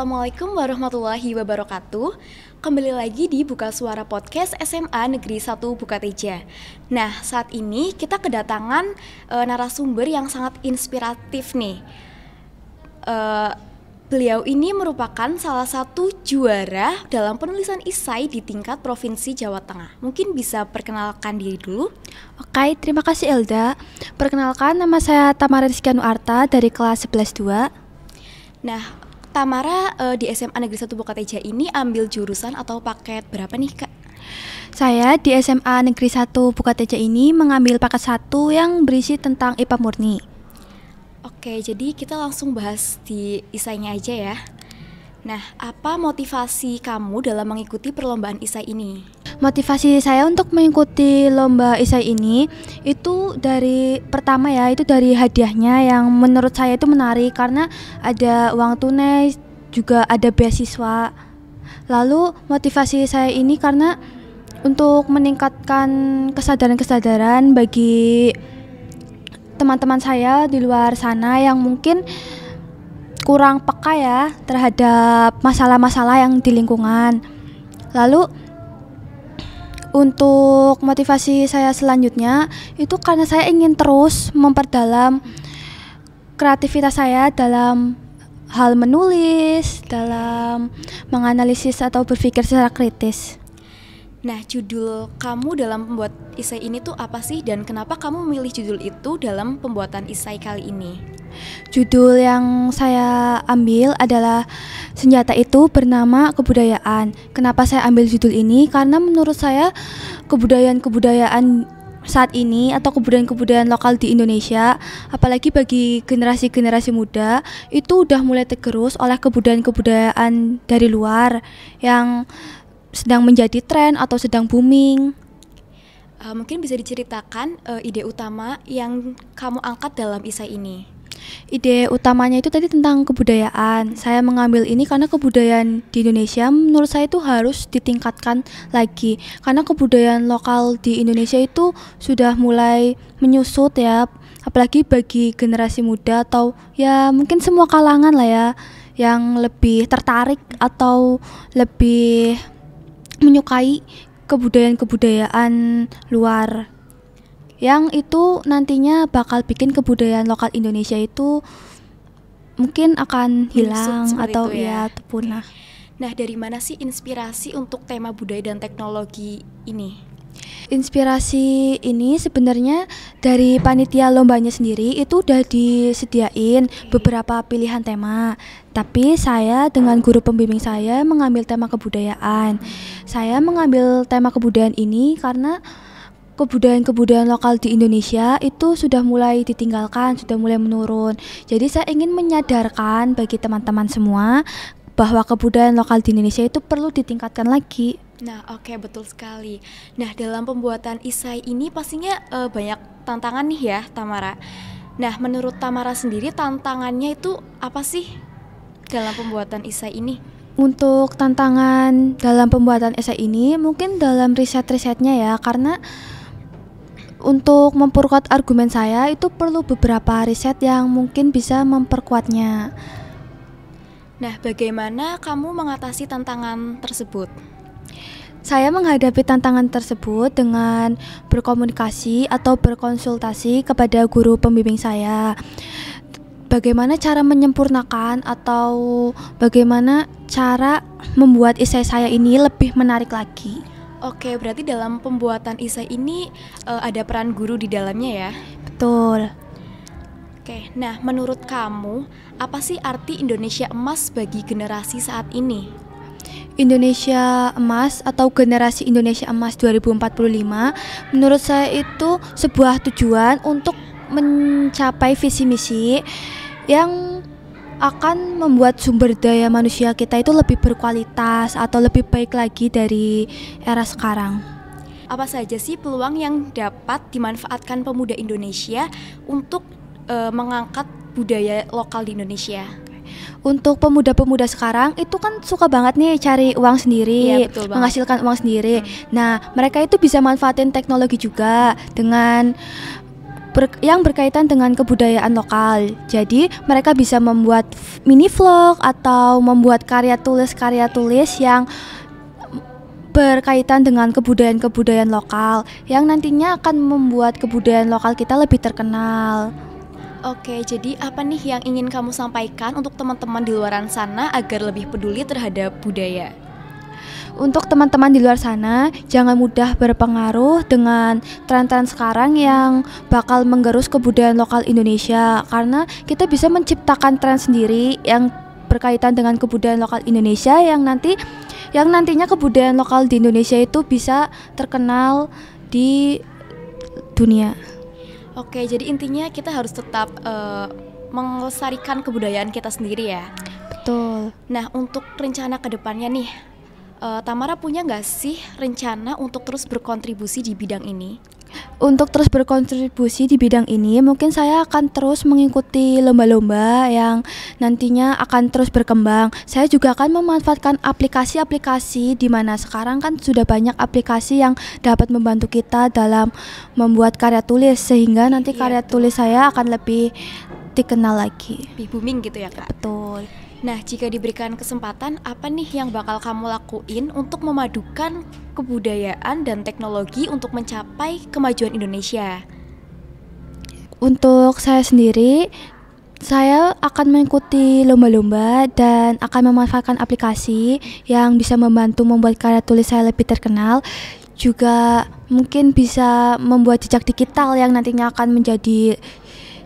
Assalamualaikum warahmatullahi wabarakatuh. Kembali lagi di Buka Suara Podcast SMA Negeri 1 Bukateja. Nah, saat ini kita kedatangan narasumber yang sangat inspiratif nih. Beliau ini merupakan salah satu juara dalam penulisan esai di tingkat Provinsi Jawa Tengah. Mungkin bisa perkenalkan diri dulu. Oke, terima kasih Elda. Perkenalkan, nama saya Tamara Rizky Anuarta dari kelas 11-2. Nah, Tamara di SMA Negeri 1 Bukateja ini ambil jurusan atau paket berapa nih, Kak? Saya di SMA Negeri 1 Bukateja ini mengambil paket 1 yang berisi tentang IPA murni. Oke, jadi kita langsung bahas di esainya aja ya. Nah, apa motivasi kamu dalam mengikuti perlombaan esai ini? Motivasi saya untuk mengikuti lomba esai ini itu dari pertama ya, itu dari hadiahnya yang menurut saya itu menarik karena ada uang tunai, juga ada beasiswa. Lalu motivasi saya ini karena untuk meningkatkan kesadaran-kesadaran bagi teman-teman saya di luar sana yang mungkin kurang peka ya terhadap masalah-masalah yang di lingkungan. Lalu untuk motivasi saya selanjutnya itu karena saya ingin terus memperdalam kreativitas saya dalam hal menulis, dalam menganalisis atau berpikir secara kritis. Nah, judul kamu dalam membuat esai ini tuh apa sih, dan kenapa kamu memilih judul itu dalam pembuatan esai kali ini? Judul yang saya ambil adalah Senjata Itu Bernama Kebudayaan. Kenapa saya ambil judul ini? Karena menurut saya kebudayaan-kebudayaan saat ini atau kebudayaan-kebudayaan lokal di Indonesia, apalagi bagi generasi-generasi muda, itu udah mulai tergerus oleh kebudayaan-kebudayaan dari luar yang sedang menjadi tren atau sedang booming. Mungkin bisa diceritakan ide utama yang kamu angkat dalam esai ini? Ide utamanya itu tadi tentang kebudayaan. Saya mengambil ini karena kebudayaan di Indonesia menurut saya itu harus ditingkatkan lagi. Karena kebudayaan lokal di Indonesia itu sudah mulai menyusut ya, apalagi bagi generasi muda atau ya mungkin semua kalangan lah ya, yang lebih tertarik atau lebih menyukai kebudayaan-kebudayaan luar, yang itu nantinya bakal bikin kebudayaan lokal Indonesia itu mungkin akan hilang atau ya punah. Nah, dari mana sih inspirasi untuk tema budaya dan teknologi ini? Inspirasi ini sebenarnya dari panitia lombanya sendiri itu udah disediain beberapa pilihan tema. Tapi saya dengan guru pembimbing saya mengambil tema kebudayaan. Saya mengambil tema kebudayaan ini karena kebudayaan-kebudayaan lokal di Indonesia itu sudah mulai ditinggalkan, sudah mulai menurun. Jadi saya ingin menyadarkan bagi teman-teman semua bahwa kebudayaan lokal di Indonesia itu perlu ditingkatkan lagi. Nah, oke, betul sekali. Nah, dalam pembuatan esai ini pastinya banyak tantangan nih ya, Tamara. Nah, menurut Tamara sendiri tantangannya itu apa sih dalam pembuatan esai ini? Untuk tantangan dalam pembuatan esai ini mungkin dalam riset-risetnya ya, karena untuk memperkuat argumen saya itu perlu beberapa riset yang mungkin bisa memperkuatnya. Nah, bagaimana kamu mengatasi tantangan tersebut? Saya menghadapi tantangan tersebut dengan berkomunikasi atau berkonsultasi kepada guru pembimbing saya. Bagaimana cara menyempurnakan atau bagaimana cara membuat esai saya ini lebih menarik lagi. Oke, berarti dalam pembuatan esai ini ada peran guru di dalamnya ya? Betul. Oke, nah menurut kamu apa sih arti Indonesia Emas bagi generasi saat ini? Indonesia Emas atau generasi Indonesia Emas 2045 menurut saya itu sebuah tujuan untuk mencapai visi misi yang akan membuat sumber daya manusia kita itu lebih berkualitas atau lebih baik lagi dari era sekarang. Apa saja sih peluang yang dapat dimanfaatkan pemuda Indonesia untuk mengangkat budaya lokal di Indonesia? Untuk pemuda-pemuda sekarang itu kan suka banget nih cari uang sendiri, ya, menghasilkan uang sendiri. Nah, mereka itu bisa manfaatin teknologi juga dengan yang berkaitan dengan kebudayaan lokal. Jadi mereka bisa membuat mini vlog atau membuat karya tulis yang berkaitan dengan kebudayaan lokal yang nantinya akan membuat kebudayaan lokal kita lebih terkenal. Oke, jadi apa nih yang ingin kamu sampaikan untuk teman-teman di luaran sana agar lebih peduli terhadap budaya? Untuk teman-teman di luar sana, jangan mudah berpengaruh dengan tren-tren sekarang yang bakal menggerus kebudayaan lokal Indonesia, karena kita bisa menciptakan tren sendiri yang berkaitan dengan kebudayaan lokal Indonesia yang nantinya kebudayaan lokal di Indonesia itu bisa terkenal di dunia. Oke, jadi intinya kita harus tetap melestarikan kebudayaan kita sendiri ya. Betul. Nah, untuk rencana kedepannya nih, Tamara punya nggak sih rencana untuk terus berkontribusi di bidang ini? Untuk terus berkontribusi di bidang ini, mungkin saya akan terus mengikuti lomba-lomba yang nantinya akan terus berkembang. Saya juga akan memanfaatkan aplikasi-aplikasi di mana sekarang kan sudah banyak aplikasi yang dapat membantu kita dalam membuat karya tulis, sehingga nanti karya tulis saya akan lebih dikenal lagi. Lebih booming gitu ya, Kak? Betul. Nah, jika diberikan kesempatan, apa nih yang bakal kamu lakuin untuk memadukan kebudayaan dan teknologi untuk mencapai kemajuan Indonesia? Untuk saya sendiri, saya akan mengikuti lomba-lomba dan akan memanfaatkan aplikasi yang bisa membantu membuat karya tulis saya lebih terkenal. Juga mungkin bisa membuat jejak digital yang nantinya akan menjadi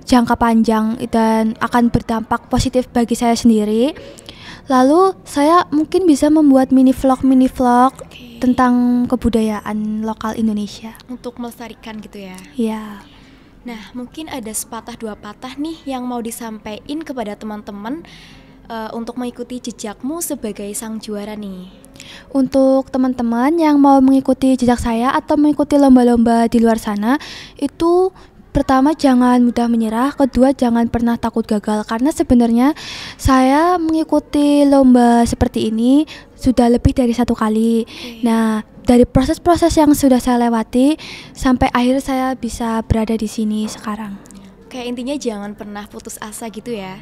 jangka panjang dan akan berdampak positif bagi saya sendiri. Lalu saya mungkin bisa membuat mini vlog tentang kebudayaan lokal Indonesia untuk melestarikan gitu ya. Iya. Nah, mungkin ada sepatah dua patah nih yang mau disampaikan kepada teman-teman untuk mengikuti jejakmu sebagai sang juara nih. Untuk teman-teman yang mau mengikuti jejak saya atau mengikuti lomba-lomba di luar sana, itu pertama, jangan mudah menyerah. Kedua, jangan pernah takut gagal. Karena sebenarnya saya mengikuti lomba seperti ini sudah lebih dari 1 kali. Nah, dari proses-proses yang sudah saya lewati sampai akhir saya bisa berada di sini sekarang. Kayak intinya jangan pernah putus asa gitu ya.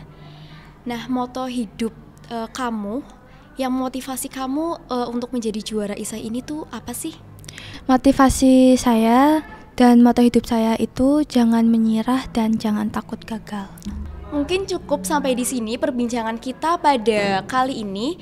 Nah, moto hidup kamu yang memotivasi kamu untuk menjadi juara ISAI ini tuh apa sih? Motivasi saya dan moto hidup saya itu jangan menyerah dan jangan takut gagal. Mungkin cukup sampai di sini perbincangan kita pada kali ini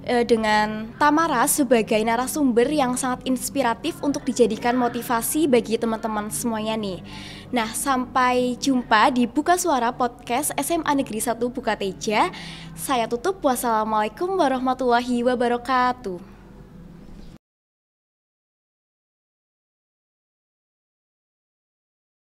dengan Tamara sebagai narasumber yang sangat inspiratif untuk dijadikan motivasi bagi teman-teman semuanya nih. Nah, sampai jumpa di Buka Suara Podcast SMA Negeri 1 Bukateja. Saya tutup. Wassalamualaikum warahmatullahi wabarakatuh.